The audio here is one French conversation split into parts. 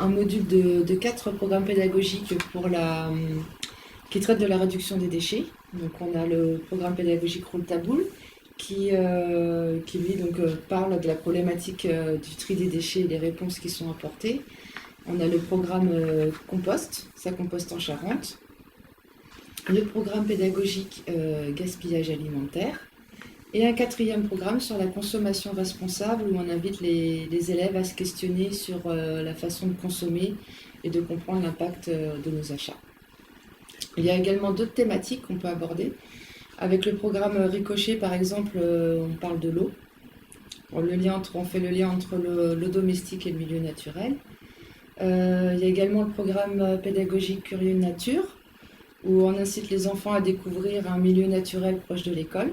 un module de 4 programmes pédagogiques qui traite de la réduction des déchets. Donc on a le programme pédagogique Roule ta boule qui lui parle de la problématique du tri des déchets et des réponses qui sont apportées. On a le programme compost, ça composte en Charente. Le programme pédagogique gaspillage alimentaire. Et un 4e programme sur la consommation responsable où on invite les élèves à se questionner sur la façon de consommer et de comprendre l'impact de nos achats. Il y a également d'autres thématiques qu'on peut aborder. Avec le programme Ricochet, par exemple, on parle de l'eau. On fait le lien entre l'eau domestique et le milieu naturel. Il y a également le programme pédagogique Curieux de nature, où on incite les enfants à découvrir un milieu naturel proche de l'école.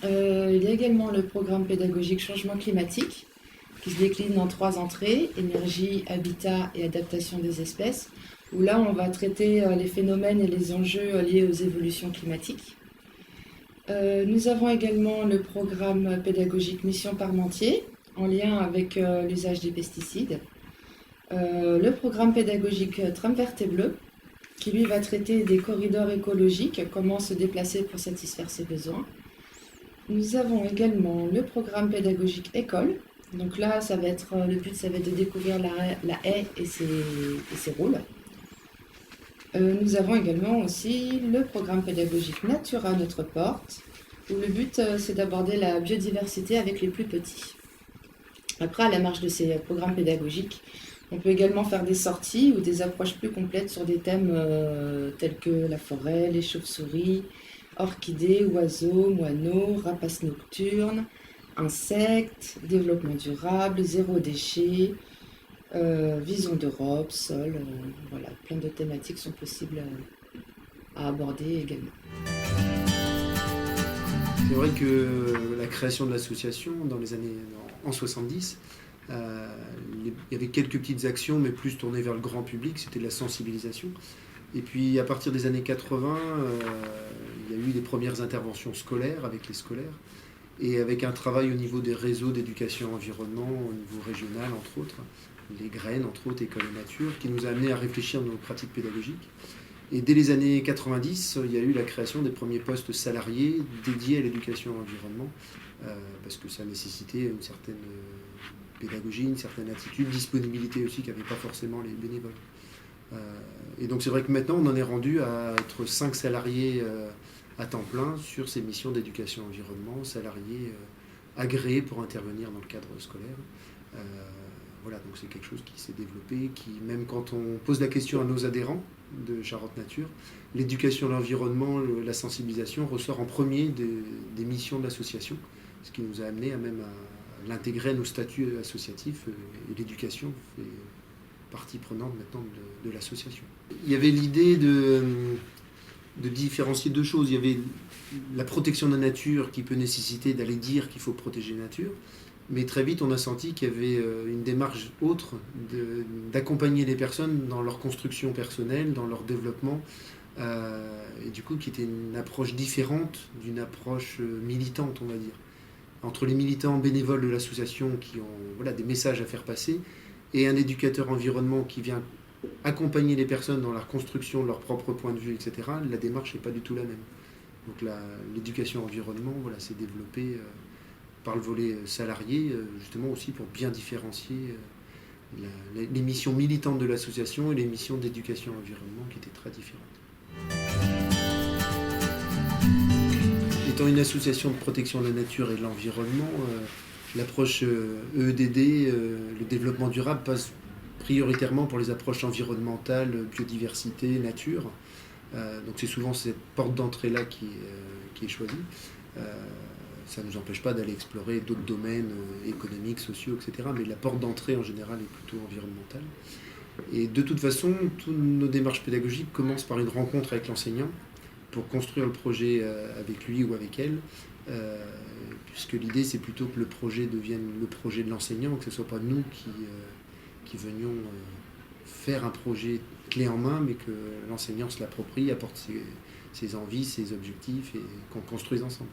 Il y a également le programme pédagogique Changement climatique, qui se décline en 3 entrées, énergie, habitat et adaptation des espèces, où là on va traiter les phénomènes et les enjeux liés aux évolutions climatiques. Nous avons également le programme pédagogique Mission Parmentier, en lien avec l'usage des pesticides. Le programme pédagogique Trame verte et bleue, qui lui va traiter des corridors écologiques, comment se déplacer pour satisfaire ses besoins. Nous avons également le programme pédagogique école. Donc là, le but, ça va être de découvrir la haie et ses rôles. Nous avons également aussi le programme pédagogique Nature à notre porte, où le but, c'est d'aborder la biodiversité avec les plus petits. Après, à la marge de ces programmes pédagogiques, on peut également faire des sorties ou des approches plus complètes sur des thèmes tels que la forêt, les chauves-souris, orchidées, oiseaux, moineaux, rapaces nocturnes, insectes, développement durable, zéro déchet, vision d'Europe, sol, voilà, plein de thématiques sont possibles à aborder également. C'est vrai que la création de l'association en 70, il y avait quelques petites actions, mais plus tournées vers le grand public, c'était de la sensibilisation. Et puis à partir des années 80, il y a eu des premières interventions scolaires avec les scolaires, et avec un travail au niveau des réseaux d'éducation environnement, au niveau régional entre autres, les graines entre autres, école et nature, qui nous a amené à réfléchir à nos pratiques pédagogiques. Et dès les années 90, il y a eu la création des premiers postes salariés dédiés à l'éducation environnement, parce que ça nécessitait une certaine pédagogie, une certaine attitude, disponibilité aussi qu'avaient pas forcément les bénévoles. Et donc c'est vrai que maintenant on en est rendu à être 5 salariés à temps plein sur ces missions d'éducation environnement, salariés agréés pour intervenir dans le cadre scolaire. Voilà, donc c'est quelque chose qui s'est développé, qui même quand on pose la question à nos adhérents de Charente Nature, l'éducation à l'environnement, la sensibilisation ressort en premier des missions de l'association, ce qui nous a amené à même à l'intégrer à nos statuts associatifs, et l'éducation fait partie prenante maintenant de l'association. Il y avait l'idée de différencier 2 choses. Il y avait la protection de la nature qui peut nécessiter d'aller dire qu'il faut protéger la nature, mais très vite on a senti qu'il y avait une démarche autre d'accompagner les personnes dans leur construction personnelle, dans leur développement, et du coup qui était une approche différente d'une approche militante, on va dire. Entre les militants bénévoles de l'association qui ont des messages à faire passer, et un éducateur environnement qui vient accompagner les personnes dans leur construction, leur propre point de vue, etc., la démarche n'est pas du tout la même. Donc l'éducation environnement s'est développée par le volet salarié, justement aussi pour bien différencier les missions militantes de l'association et les missions d'éducation environnement qui étaient très différentes. Étant une association de protection de la nature et de l'environnement, l'approche EEDD, le développement durable, passe prioritairement pour les approches environnementales, biodiversité, nature. Donc c'est souvent cette porte d'entrée-là qui est choisie. Ça ne nous empêche pas d'aller explorer d'autres domaines économiques, sociaux, etc. Mais la porte d'entrée en général est plutôt environnementale. Et de toute façon, toutes nos démarches pédagogiques commencent par une rencontre avec l'enseignant pour construire le projet avec lui ou avec elle. Puisque l'idée c'est plutôt que le projet devienne le projet de l'enseignant, que ce ne soit pas nous qui venions faire un projet clé en main, mais que l'enseignant se l'approprie, apporte ses envies, ses objectifs et qu'on construise ensemble.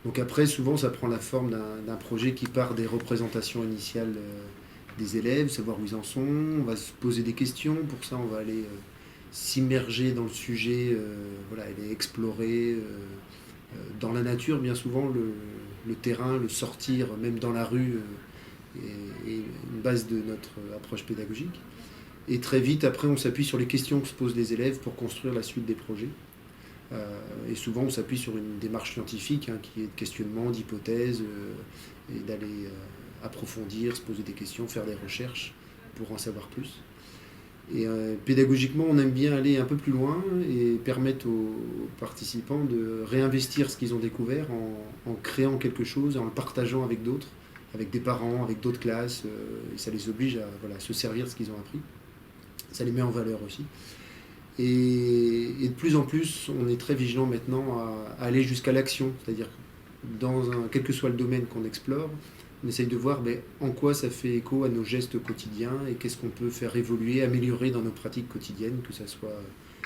Donc après, souvent ça prend la forme d'un projet qui part des représentations initiales des élèves, savoir où ils en sont, on va se poser des questions, pour ça on va aller s'immerger dans le sujet, voilà, aller explorer dans la nature, bien souvent le terrain, le sortir, même dans la rue, est une base de notre approche pédagogique. Et très vite, après, on s'appuie sur les questions que se posent les élèves pour construire la suite des projets. Et souvent, on s'appuie sur une démarche scientifique qui est de questionnement, d'hypothèse, et d'aller approfondir, se poser des questions, faire des recherches pour en savoir plus. Et pédagogiquement, on aime bien aller un peu plus loin et permettre aux participants de réinvestir ce qu'ils ont découvert en créant quelque chose, en le partageant avec d'autres, avec des parents, avec d'autres classes. Et ça les oblige à voilà, se servir de ce qu'ils ont appris. Ça les met en valeur aussi. Et de plus en plus, on est très vigilant maintenant à aller jusqu'à l'action. C'est-à-dire que quel que soit le domaine qu'on explore, on essaye de voir en quoi ça fait écho à nos gestes quotidiens et qu'est-ce qu'on peut faire évoluer, améliorer dans nos pratiques quotidiennes, que ce soit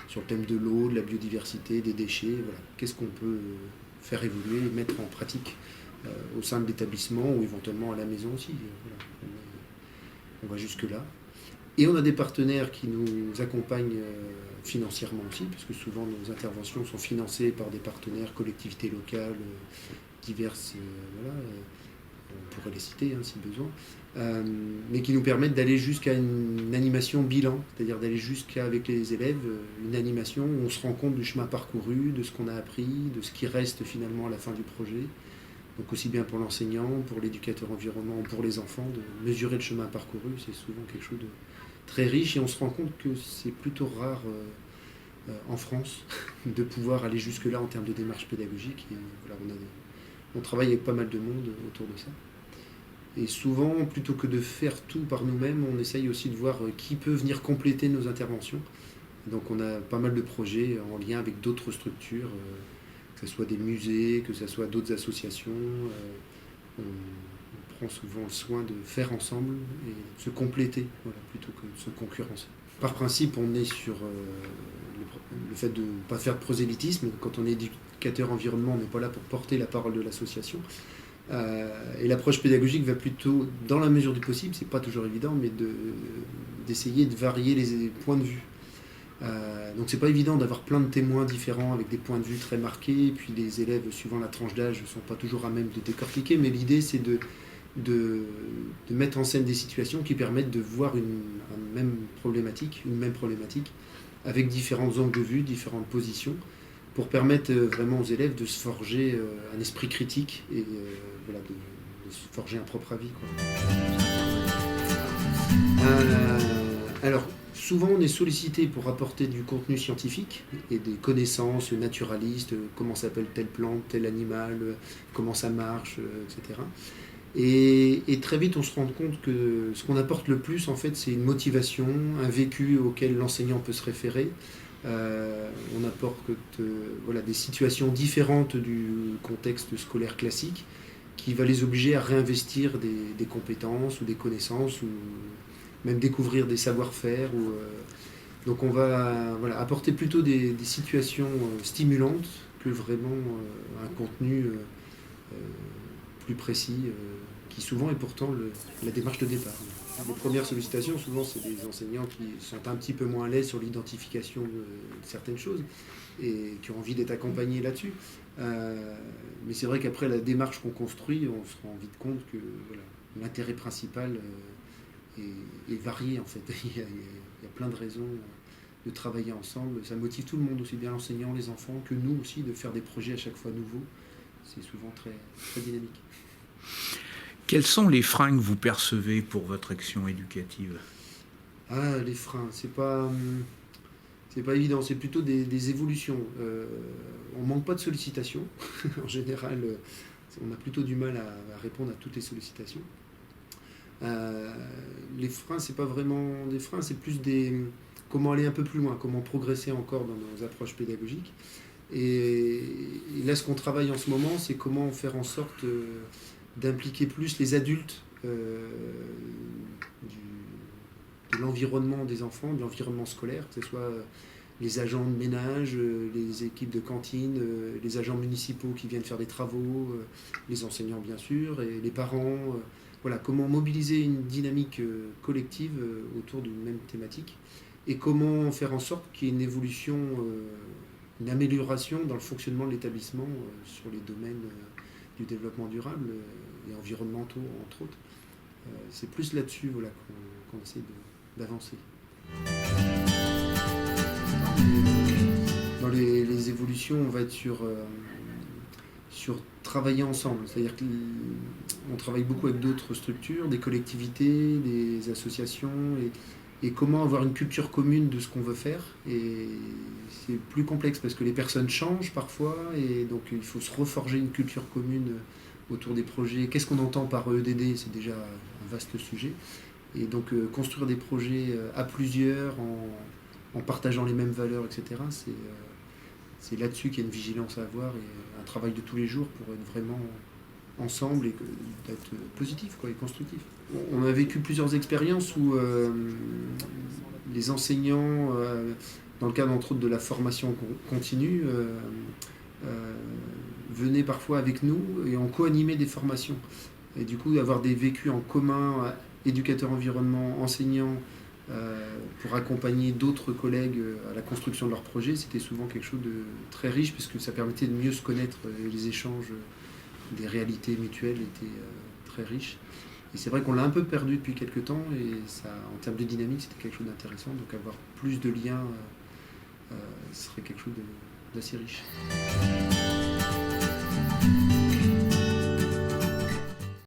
sur le thème de l'eau, de la biodiversité, des déchets. Voilà. Qu'est-ce qu'on peut faire évoluer et mettre en pratique au sein de l'établissement ou éventuellement à la maison aussi. Voilà. On va jusque-là. Et on a des partenaires qui nous accompagnent financièrement aussi, parce que souvent nos interventions sont financées par des partenaires, collectivités locales, diverses, voilà, on pourrait les citer si besoin, mais qui nous permettent d'aller jusqu'à une animation bilan, c'est-à-dire d'aller jusqu'à, avec les élèves, une animation où on se rend compte du chemin parcouru, de ce qu'on a appris, de ce qui reste finalement à la fin du projet. Donc aussi bien pour l'enseignant, pour l'éducateur environnement, pour les enfants, de mesurer le chemin parcouru, c'est souvent quelque chose de très riche et on se rend compte que c'est plutôt rare en France de pouvoir aller jusque-là en termes de démarche pédagogique. Et voilà, on travaille avec pas mal de monde autour de ça. Et souvent, plutôt que de faire tout par nous-mêmes, on essaye aussi de voir qui peut venir compléter nos interventions. Donc on a pas mal de projets en lien avec d'autres structures, que ce soit des musées, que ce soit d'autres associations. On prend souvent le soin de faire ensemble et de se compléter, voilà, plutôt que de se concurrencer. Par principe, on est sur le fait de ne pas faire de prosélytisme. Quand on est éducateur environnement, on n'est pas là pour porter la parole de l'association. Et l'approche pédagogique va plutôt, dans la mesure du possible, c'est pas toujours évident, mais d'essayer de varier les points de vue. Donc c'est pas évident d'avoir plein de témoins différents avec des points de vue très marqués, et puis les élèves, suivant la tranche d'âge, ne sont pas toujours à même de décortiquer, mais l'idée c'est de mettre en scène des situations qui permettent de voir une même problématique, avec différents angles de vue, différentes positions, pour permettre vraiment aux élèves de se forger un esprit critique et voilà, de se forger un propre avis, quoi. Alors, souvent on est sollicité pour apporter du contenu scientifique et des connaissances naturalistes, comment s'appelle telle plante, tel animal, comment ça marche, etc. Et très vite on se rend compte que ce qu'on apporte le plus en fait c'est une motivation, un vécu auquel l'enseignant peut se référer. On apporte voilà, des situations différentes du contexte scolaire classique qui va les obliger à réinvestir des compétences ou des connaissances ou même découvrir des savoir-faire. Donc on va voilà, apporter plutôt des situations stimulantes que vraiment un contenu plus précis qui souvent est pourtant la démarche de départ. Les premières sollicitations, souvent, c'est des enseignants qui sont un petit peu moins à l'aise sur l'identification de certaines choses et qui ont envie d'être accompagnés là-dessus. Mais c'est vrai qu'après la démarche qu'on construit, on se rend vite compte que voilà, l'intérêt principal est varié en fait. Il y a plein de raisons de travailler ensemble. Ça motive tout le monde, aussi bien l'enseignant, les enfants, que nous aussi, de faire des projets à chaque fois nouveaux. C'est souvent très, très dynamique. Quels sont les freins que vous percevez pour votre action éducative ? Les freins, c'est pas évident, c'est plutôt des évolutions. On manque pas de sollicitations. En général, on a plutôt du mal à répondre à toutes les sollicitations. Les freins, c'est pas vraiment des freins, c'est plus comment aller un peu plus loin, comment progresser encore dans nos approches pédagogiques. Et là, ce qu'on travaille en ce moment, c'est comment faire en sorte d'impliquer plus les adultes de l'environnement des enfants, de l'environnement scolaire, que ce soit les agents de ménage, les équipes de cantine, les agents municipaux qui viennent faire des travaux, les enseignants bien sûr, et les parents, voilà, comment mobiliser une dynamique collective autour d'une même thématique et comment faire en sorte qu'il y ait une évolution, une amélioration dans le fonctionnement de l'établissement sur les domaines du développement durable et environnementaux, entre autres. C'est plus là-dessus voilà, qu'on essaie d'avancer. Dans les évolutions, on va être sur travailler ensemble. C'est-à-dire qu'on travaille beaucoup avec d'autres structures, des collectivités, des associations, et comment avoir une culture commune de ce qu'on veut faire. Et c'est plus complexe parce que les personnes changent parfois, et donc il faut se reforger une culture commune autour des projets. Qu'est-ce qu'on entend par EDD? C'est déjà un vaste sujet. Et donc construire des projets à plusieurs, en partageant les mêmes valeurs, etc., c'est là-dessus qu'il y a une vigilance à avoir et un travail de tous les jours pour être vraiment ensemble et d'être positif et constructif. On a vécu plusieurs expériences où les enseignants, dans le cadre entre autres de la formation continue, venaient parfois avec nous et on co-animait des formations. Et du coup, avoir des vécus en commun, éducateurs environnement, enseignants, pour accompagner d'autres collègues à la construction de leurs projets, c'était souvent quelque chose de très riche puisque ça permettait de mieux se connaître et les échanges des réalités mutuelles étaient très riches. Et c'est vrai qu'on l'a un peu perdu depuis quelques temps et ça, en termes de dynamique, c'était quelque chose d'intéressant. Donc avoir plus de liens serait quelque chose d'assez riche.